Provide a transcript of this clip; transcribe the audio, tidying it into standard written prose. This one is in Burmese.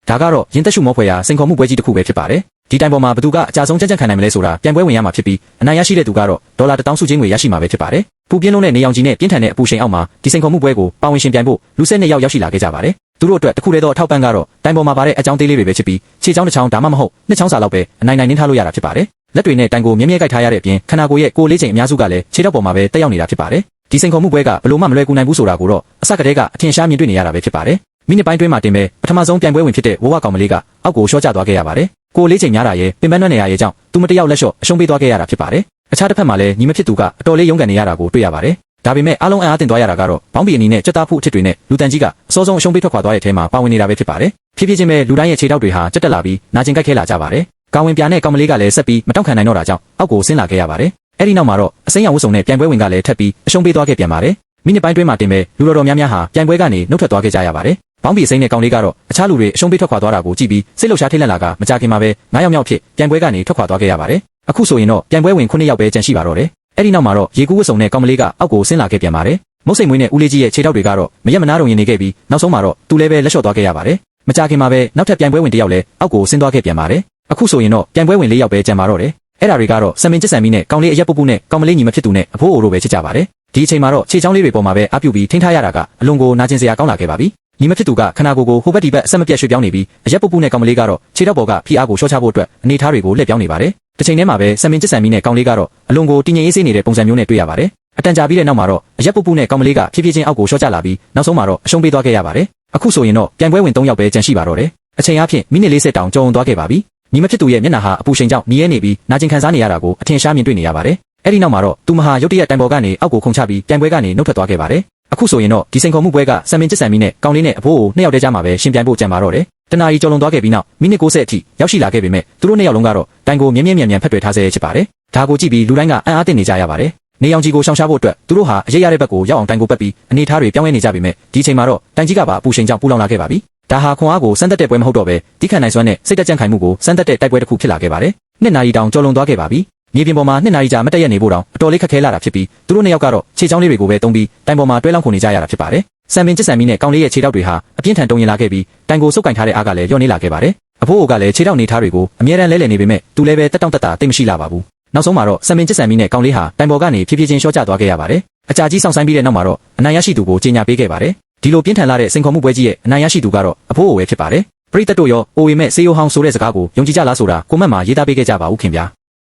ဒါကတော့ရင်သက်ရှုမောဖွယ်ရာစိန်ခေါ်မှုပွဲကြီးတစ်ခုပဲဖြစ်ပါတယ်ဒီတိုင်ပေါ်မှာဘသူကအကြဆုံးကြက်ကြက်ခံနိုင်မလဲဆိုတာပြန်ပွဲဝင်ရမှာဖြစ်ပြီးအနိုင်ရရှိတဲ့သူကတော့ဒေါ်လာ1000စုချင်းငွေရရှိမှာပဲဖြစ်ပါတယ်ပူပြင်းလုံးတဲ့နေရောင်ကြီးနဲ့ပြင်းထန်တဲ့အပူရှိန်အောက်မှာဒီစိန်ခေါ်မှုပွဲကိုပါဝင်ရှင်ပြိုင်ဖို့လူ12ယောက်ရောက်ရှိလာခဲ့ကြပါတယ်သူတို့အတွက်တစ်ခုတည်းသောအထောက်ပံ့ကတော့တိုင်ပေါ်မှာပါတဲ့အကြောင်းသေးလေးတွေပဲဖြစ်ပြီးခြေချောင်းတစ်ချောင်းဒါမှမဟုတ်နှစ်ချောင်းစာလောက်ပဲအနိုင်နိုင်နှင်းထားလို့ရတာဖြစ်ပါတယ်လက်တွေနဲ့တိုင်ကိုမြဲမြဲကိုက်ထားရတဲ့အပြင်ခန္ဓာကိုယ်ရဲ့ကိုယ်လေးချိန်အများစုကလည်းခြေထောက်ပေါ်မှာပဲတက်ရောက်နေတာဖြစ်ပါတယ်ဒီစိန်ခေါ်မှုပွဲကဘလို့မှမလွယ်ကူနိုင်ဘူးဆိုတာကိုတော့အစကတည်းကအထင်ရှားမြင်တွေ့နေရတာပဲဖြစ်ပါတယ်မိနစ်ပိုင်းတွင်းမှာတင်ပဲပထမဆုံးပြိုင်ပွဲဝင်ဖြစ်တဲ့ဝဝကောင်မလေးကအောက်ကိုရှော့ကျသွားခဲ့ရပါတယ်ကိုယ်လေးချိန်များတာရဲ့ပင်ပန်းနှွက်နေရရဲ့ကြောင့်သူမတယောက်လက်လျှော့အရှုံးပေးသွားခဲ့ရတာဖြစ်ပါတယ်အခြားတစ်ဖက်မှာလည်းညီမဖြစ်သူကအတော်လေးရုန်းကန်နေရတာကိုတွေ့ရပါတယ်ဒါပေမဲ့အားလုံးအားတင်သွားရတာကတော့ဘောင်းဘီအနီနဲ့ကြက်သားဖုအထစ်တွေနဲ့လူတန်ကြီးကအစောဆုံးအရှုံးပေးထွက်ခွာသွားတဲ့အထဲမှာပါဝင်နေတာပဲဖြစ်ပါတယ်ဖြည်းဖြည်းချင်းပဲလူတိုင်းရဲ့ခြေထောက်တွေဟာကြက်တက်လာပြီးနာကျင်ကြိုက်ခဲလာကြပါတယ်ကောင်းဝင်ပြာနဲ့ကောင်မလေးကလည်းဆက်ပြီးမတောင့်ခံနိုင်တော့တာကြောင့်အောက်ကိုဆင်းလာခဲ့ရပါတယ်အဲ့ဒီနောက်မှာတော့အစိမ်းရောင်ဝတ်စုံနဲ့ပြိုင်ပွဲဝင်ကလည်းထပ်ပြီးအရှုံးပေးသွားခဲ့ပြန်ပါတယ်မိနစ်ပိုင်းတွင်းမှာတင်ပဲလူတော်များများဟာပြိုင်ပွဲကနေနှုတ်ထွက်သွားခဲ့ကြရပါတယ်ဘောင်းဘီအစိမ်းနဲ့ကောင်လေးကတော့အခြားလူတွေအရှုံးပေးထွက်ခွာသွားတာကိုကြည့်ပြီးစိတ်လှုပ်ရှားထိတ်လန့်လာကမကြခင်မှာပဲ9ယောက်မြောက်ဖြစ်ပြိုင်ပွဲကနေထွက်ခွာသွားခဲ့ရပါတယ်အခုဆိုရင်တော့ပြိုင်ပွဲဝင်9ယောက်ပဲကျန်ရှိပါတော့တယ်အဲ့ဒီနောက်မှာတော့ရေကူးဝတ်စုံနဲ့ကောင်မလေးကအောက်ကိုဆင်းလာခဲ့ပြန်ပါတယ်မုတ်စိမ်မွေးနဲ့ဦးလေးကြီးရဲ့ခြေထောက်တွေကတော့မရက်မနားရုံရင်နေခဲ့ပြီးနောက်ဆုံးမှာတော့သူလည်းပဲလက်လျှော့သွားခဲ့ရပါတယ်မကြခင်မှာပဲနောက်ထပ်ပြိုင်ပွဲဝင်တစ်ယောက်လည်းအောက်ကိုဆင်းသွားခဲ့ပြန်ပါတယ်အခုဆိုရင်တော့ပြိုင်ပွဲဝင်4ယောက်ပဲကျန်ပါတော့တယ်အဲ့ဒါတွေကတော့စမင်ကျစ်ဆန်မီနဲ့ကောင်လေးအရက်ပုပ်ပုနဲ့ကောင်မလေးညီမဖြစ်သူနဲ့အဖိုးအိုတို့ပဲချစ်ကြပါတယ်ဒီအချိန်မှာတော့ခြေချောင်းလေးတွေပေါ်မှာပဲအပြုတ်ပြီးထိန်းထားရတာကအလွန်ကိုနာကျင်စရာကောင်းလာခဲ့ပါပြီညီမဖြစ်သူကခန္ဓာကိုယ်ကိုဟိုဘက်ဒီဘက်အဆက်မပြတ်ရွှေ့ပြောင်းနေပြီးအရက်ပုပ်ပုနဲ့ကောင်မလေးကတော့ခြေထောက်ပေါ်ကဖိအားကိုလျှော့ချဖို့အတွက်အနေထားတွေကိုလှည့်ပြောင်းနေပါတယ်တစ်ချိန်တည်းမှာပဲစမင်ကျစ်ဆန်မီနဲ့ကောင်လေးကတော့အလွန်ကိုတည်ငြိမ်အေးဆေးနေတဲ့ပုံစံမျိုးနဲ့တွေ့ရပါတယ်အတန်ကြာပြီးတဲ့နောက်မှာတော့အရက်ပုပ်ပုနဲ့ကောင်မလေးကဖြည်းဖြည်းချင်းအောက်ကိုလျှော့ကျလာပြီးနောက်ဆုံးမှာတော့အရှုံးပေးသွားခဲ့ရပါတယ်အခုဆိုရင်တော့ပြိုင်ပွဲဝင်3ယောက်ပဲကျန်ရှိပါတော့တယ်အချိန်အားဖြင့်မိနစ်40တောင်ကျော်ဝင်သွားခဲ့ပါပြီညီမဖြစ်သူရဲ့မျက်နှာဟာအပူချိန်ကြောင့်မြည်ရဲနေပြီးနာကျင်ခံစားနေရတာကိုအထင်ရှားမြင်တွေ့နေရပါတယ်အဲ့ဒီနောက်မှာတော့သူမဟာရုတ်တရက်တိုင်ပေါ်ကနေအောက်ကိုခုန်ချပြီးပြိုင်ပွဲကနေနှုတ်ထွက်သွားခဲ့ပါတယ်အခုဆိုရင်တော့ဒီစိန်ခေါ်မှုပွဲကစမင်ကျစ်ဆန်မီနဲ့ကောင်လေးနဲ့အဖိုးကို2ယောက်တည်းကြားမှာပဲရှင်ပြိုင်ဖို့ကြံပါတော့တယ်တနာရီကျော်လွန်သွားခဲ့ပြီးနောက်မိနစ်60အထိရောက်ရှိလာခဲ့ပေမဲ့သူတို့2ယောက်လုံးကတော့တိုင်ကိုမြဲမြဲဖက်တွယ်ထားစေချစ်ပါတယ်ဒါကိုကြည့်ပြီးလူတိုင်းကအံ့အားသင့်နေကြရပါတယ်နေအောင်ကြီးကိုရှောင်ရှားဖို့အတွက်သူတို့ဟာအရေးရတဲ့ဘက်ကိုရောက်အောင်တိုင်ကိုပက်ပြီးအနေထားတွေပြောင်းလဲနေကြပေမဲ့ဒီချိန်မှာတော့တိုင်ကြီးကပါအပူချိန်ကြောင့်ပူလောင်လာခဲ့ပါပြီဒါဟာခွန်အားကိုစမ်းသက်တဲ့ပွဲမဟုတ်တော့ပဲတိခတ်နိုင်စွမ်းနဲ့စိတ်တက်ကြံ့ခိုင်မှုကိုစမ်းသက်တဲ့တိုက်ပွဲတစ်ခုဖြစ်လာခဲ့ပါတယ်2နာရီတောင်ကျော်လွန်သွားခဲ့ပါပြီမြေပြင်ပေါ်မှာ2နာရီကြာမတက်ရက်နေဖို့တောင်အတော်လေးခက်ခဲလာတာဖြစ်ပြီးသူတို့2ယောက်ကတော့ခြေချောင်းလေးတွေကိုပဲတုံးပြီးတိုင်ပေါ်မှာတွဲလောင်းခုန်နေကြရတာဖြစ်ပါတယ်စံပင်ကျစ်ဆန်မီနဲ့ကောင်လေးရဲ့ခြေထောက်တွေဟာအပြင်းထန်တုံရင်လာခဲ့ပြီးတိုင်ကိုစုပ်ကင်ထားတဲ့အားကလည်းလျော့နေလာခဲ့ပါတယ်အဖိုးအိုကလည်းခြေထောက်နေထားတွေကိုအမြဲတမ်းလဲလှယ်နေပေမဲ့သူလည်းပဲတက်တောင့်တက်တာတိတ်မရှိလာပါဘူးနောက်ဆုံးမှာတော့စံပင်ကျစ်ဆန်မီနဲ့ကောင်လေးဟာတိုင်ပေါ်ကနေဖြည်းဖြည်းချင်းရှော့ကျသွားခဲ့ရပါတယ်အကြာကြီးစောင့်ဆိုင်ပြီးတဲ့နောက်မှာတော့အနိုင်ရရှိသူကိုကြေညာပေးခဲ့ပါတယ်ဒီလိုပြင်းထန်လာတဲ့စိန်ခေါ်မှုပွဲကြီးရဲ့အနိုင်ရရှိသူကတော့အဖိုးအိုပဲဖြစ်ပါတယ်ပရိသတ်တို့ရောအိုဝေမဲ့စေယိုဟောင်းဆိုတဲ့စကားကိုယုံကြည်ကြလားဆိုတာကွန်မန့်မှာရေးသားပေးခဲ့ကြပါဦးခင်ဗျာ